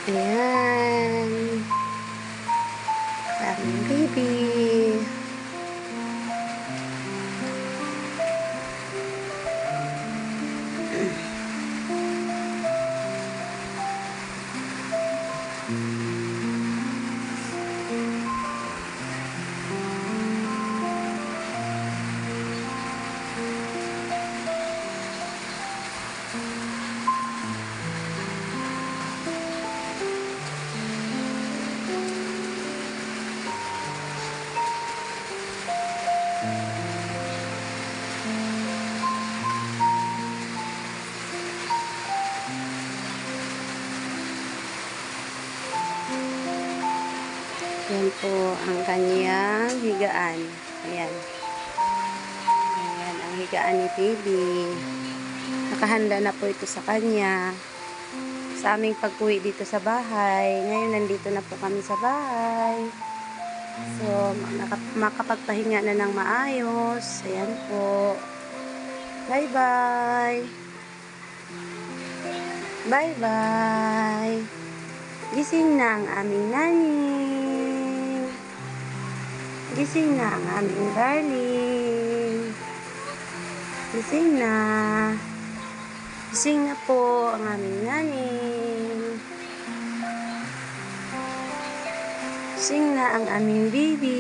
Ayan. Aming baby. Yan po ang kanyang higaan. Ayan. Ayan ang higaan ni baby. Nakahanda na po ito sa kanya. Sa aming pag-uwi dito sa bahay. Ngayon nandito na po kami sa bahay. So, makapagpahinga na ng maayos. Ayan po. Bye-bye. Bye-bye. Gising na ang aming naning. Gising na ang aming darling. Gising na. Gising na po ang aming naning. Gising na ang aming baby.